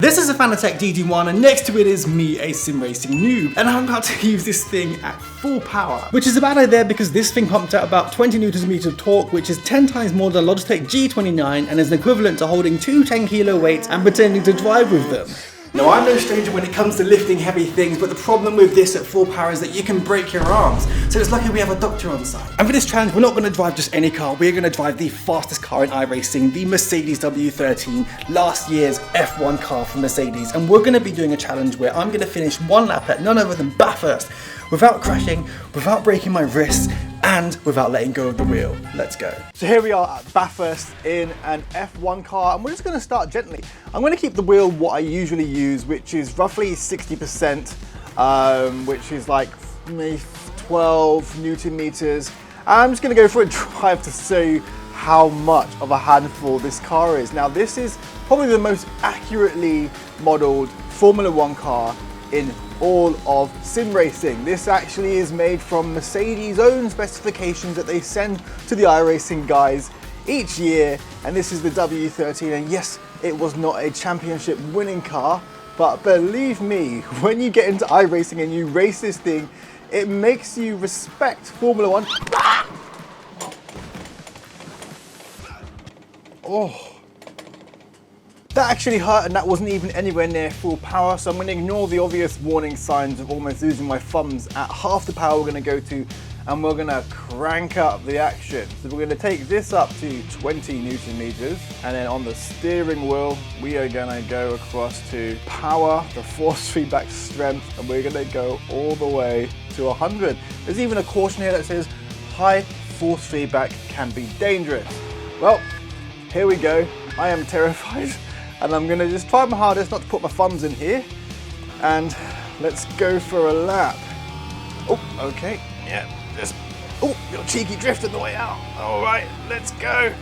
This is a Fanatec DD1 and next to it is me, a sim racing noob, and I'm about to use this thing at full power. Which is a bad idea because this thing pumped out about 20 newtons per meter of torque, which is 10 times more than a Logitech G29 and is an equivalent to holding two 10 kilo weights and pretending to drive with them. Now, I'm no stranger when it comes to lifting heavy things, but the problem with this at full power is that you can break your arms. So it's lucky we have a doctor on site. And for this challenge, we're not going to drive just any car, we're going to drive the fastest car in iRacing, the Mercedes W13, last year's F1 car from Mercedes. And we're going to be doing a challenge where I'm going to finish one lap at none other than Bathurst, without crashing, without breaking my wrists, and without letting go of the wheel. Let's go. So here we are at Bathurst in an F1 car, and we're just going to start gently. I'm going to keep the wheel what I usually use, which is roughly 60%, which is like maybe 12 Newton meters. I'm just going to go for a drive to show you how much of a handful this car is. Now, this is probably the most accurately modeled Formula One car in all of sim racing. This actually is made from Mercedes' own specifications that they send to the iRacing guys each year, and this is the W13, and yes, it was not a championship winning car, but believe me, when you get into iRacing and you race this thing, it makes you respect Formula One. Oh. That actually hurt, and that wasn't even anywhere near full power, so I'm going to ignore the obvious warning signs of almost losing my thumbs at half the power we're going to go to, and we're going to crank up the action. So we're going to take this up to 20 Newton meters, and then on the steering wheel we are going to go across to power, the force feedback strength, and we're going to go all the way to 100. There's even a caution here that says high force feedback can be dangerous. Well, here we go. I am terrified. And I'm gonna just try my hardest not to put my thumbs in here. And let's go for a lap. Oh, okay, yeah, just, oh, little cheeky drift on the way out. All right, let's go.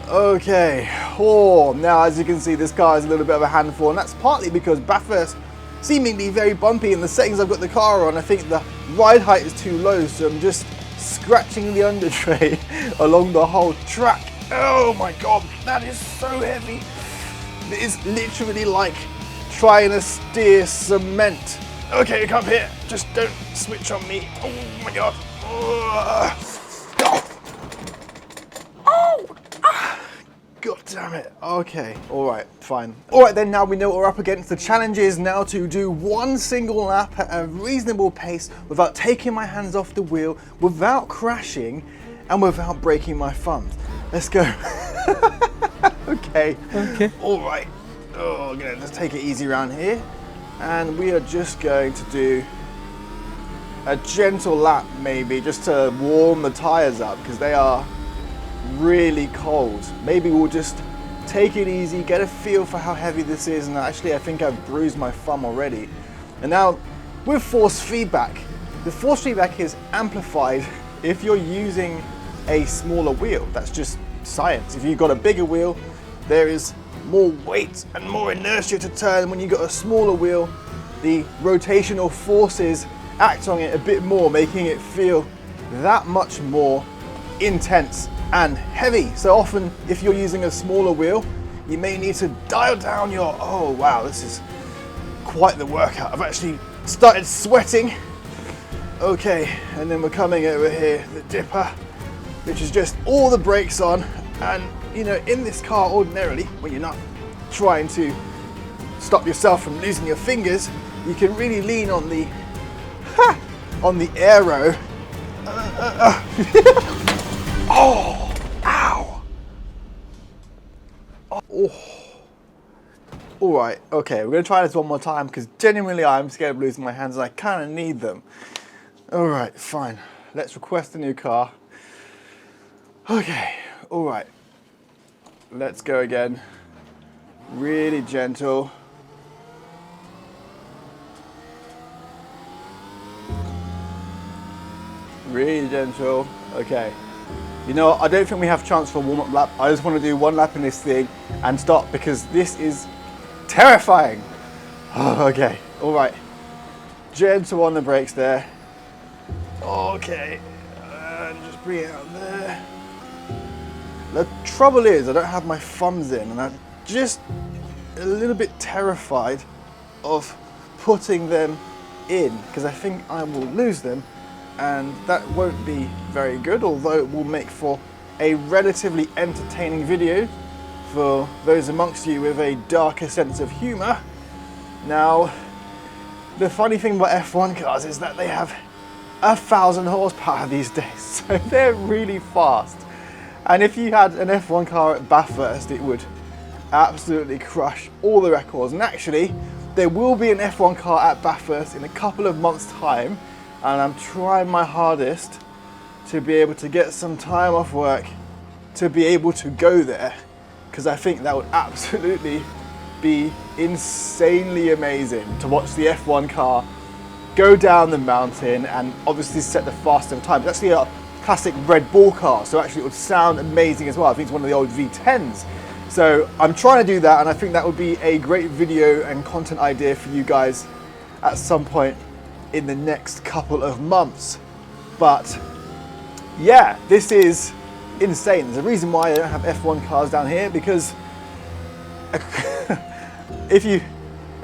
Okay, oh, now as you can see, this car is a little bit of a handful, and that's partly because Bathurst seemingly very bumpy in the settings I've got the car on. I think the ride height is too low, so I'm just scratching the under tray along the whole track. Oh my God, that is so heavy. It is literally like trying to steer cement. Okay, come here. Just don't switch on me. Oh my God. Oh. God damn it. Okay, all right, fine. All right then, now we know what we're up against. The challenge is now to do one single lap at a reasonable pace without taking my hands off the wheel, without crashing, and without breaking my thumbs. Let's go. Okay. All right. Oh, let's take it easy around here. And we are just going to do a gentle lap maybe, just to warm the tires up because they are really cold. Maybe we'll just take it easy, get a feel for how heavy this is. And actually, I think I've bruised my thumb already. And now with force feedback, the force feedback is amplified if you're using a smaller wheel. That's just science. If you've got a bigger wheel, there is more weight and more inertia to turn. When you've got a smaller wheel, the rotational forces act on it a bit more, making it feel that much more intense and heavy. So often, if you're using a smaller wheel, you may need to dial down your, oh wow, this is quite the workout. I've actually started sweating. Okay, and then we're coming over here, the dipper, which is just all the brakes on. And you know, in this car ordinarily, when you're not trying to stop yourself from losing your fingers, you can really lean on the aero. Oh, ow. Oh. All right, okay, we're gonna try this one more time because genuinely I'm scared of losing my hands and I kind of need them. All right, fine. Let's request a new car. Okay, all right. Let's go again. Really gentle. Really gentle. Okay. You know, I don't think we have a chance for a warm-up lap. I just want to do one lap in this thing and stop because this is terrifying. Oh, okay, all right. Gentle on the brakes there. Okay, and just bring it out there. The trouble is I don't have my thumbs in, and I just a little bit terrified of putting them in, because I think I will lose them, and that won't be very good, although it will make for a relatively entertaining video for those amongst you with a darker sense of humour. Now, the funny thing about F1 cars is that they have 1,000 horsepower these days, so they're really fast. And if you had an F1 car at Bathurst, it would absolutely crush all the records. And actually, there will be an F1 car at Bathurst in a couple of months' time, and I'm trying my hardest to be able to get some time off work to be able to go there, because I think that would absolutely be insanely amazing to watch the F1 car go down the mountain and obviously set the fastest time. It's actually a classic Red Bull car, so actually it would sound amazing as well. I think it's one of the old V10s. So I'm trying to do that, and I think that would be a great video and content idea for you guys at some point in the next couple of months. But yeah, this is insane. There's a reason why I don't have F1 cars down here, because if you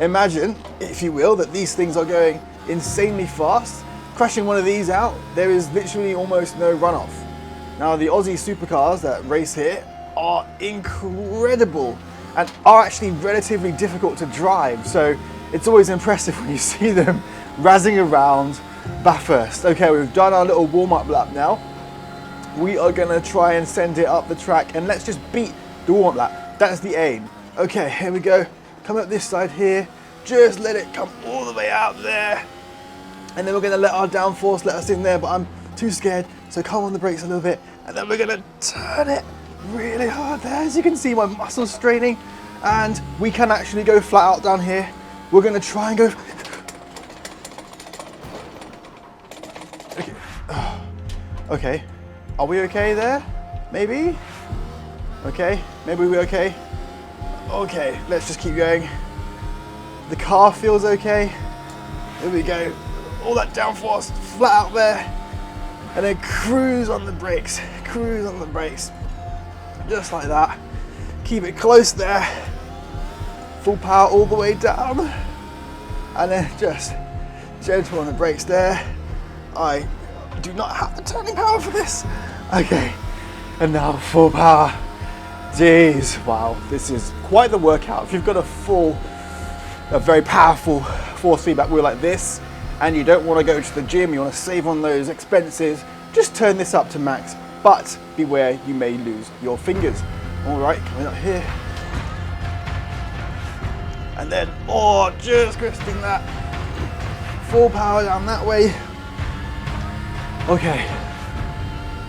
imagine, if you will, that these things are going insanely fast, crashing one of these out, there is literally almost no runoff. Now, the Aussie supercars that race here are incredible and are actually relatively difficult to drive, so it's always impressive when you see them razzing around Bathurst. Okay, we've done our little warm-up lap now. We are gonna try and send it up the track, and let's just beat the warm-up lap. That's the aim. Okay, here we go. Come up this side here, just let it come all the way out there, and then we're gonna let our downforce let us in there, but I'm too scared, so come on the brakes a little bit, and then we're gonna turn it really hard there. As you can see, my muscles straining, and we can actually go flat out down here. We're gonna try and go. Okay. Okay, are we okay there? Maybe? Okay, maybe we're okay. Okay, let's just keep going. The car feels okay. Here we go. All that downforce, flat out there. And then cruise on the brakes. Cruise on the brakes. Just like that. Keep it close there. Full power all the way down. And then just gentle on the brakes there. I do not have the turning power for this. Okay, and now full power. Jeez, wow, this is quite the workout. If you've got a very powerful force feedback wheel like this, and you don't want to go to the gym, you want to save on those expenses, just turn this up to max, but beware, you may lose your fingers. All right, coming up here. And then, oh, just cresting that. Full power down that way. Okay,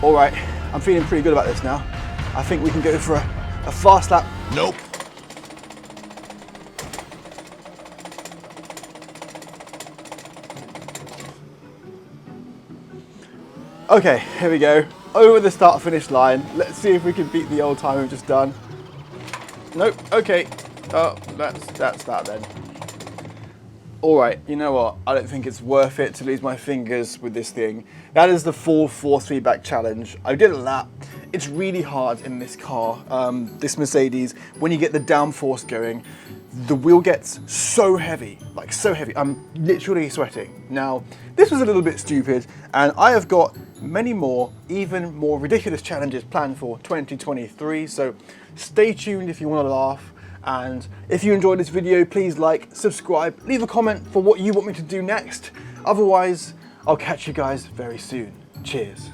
all right, I'm feeling pretty good about this now. I think we can go for a fast lap. Nope. Okay, here we go. Over the start finish line. Let's see if we can beat the old time we've just done. Nope, okay. Oh, that's that then. All right, you know what? I don't think it's worth it to lose my fingers with this thing. That is the full force feedback challenge. I did a lap. It's really hard in this car, this Mercedes. When you get the downforce going, the wheel gets so heavy, like so heavy. I'm literally sweating. Now, this was a little bit stupid, and I have got many more, even more ridiculous challenges planned for 2023. So stay tuned if you want to laugh. And if you enjoyed this video, please like, subscribe, leave a comment for what you want me to do next. Otherwise, I'll catch you guys very soon. Cheers.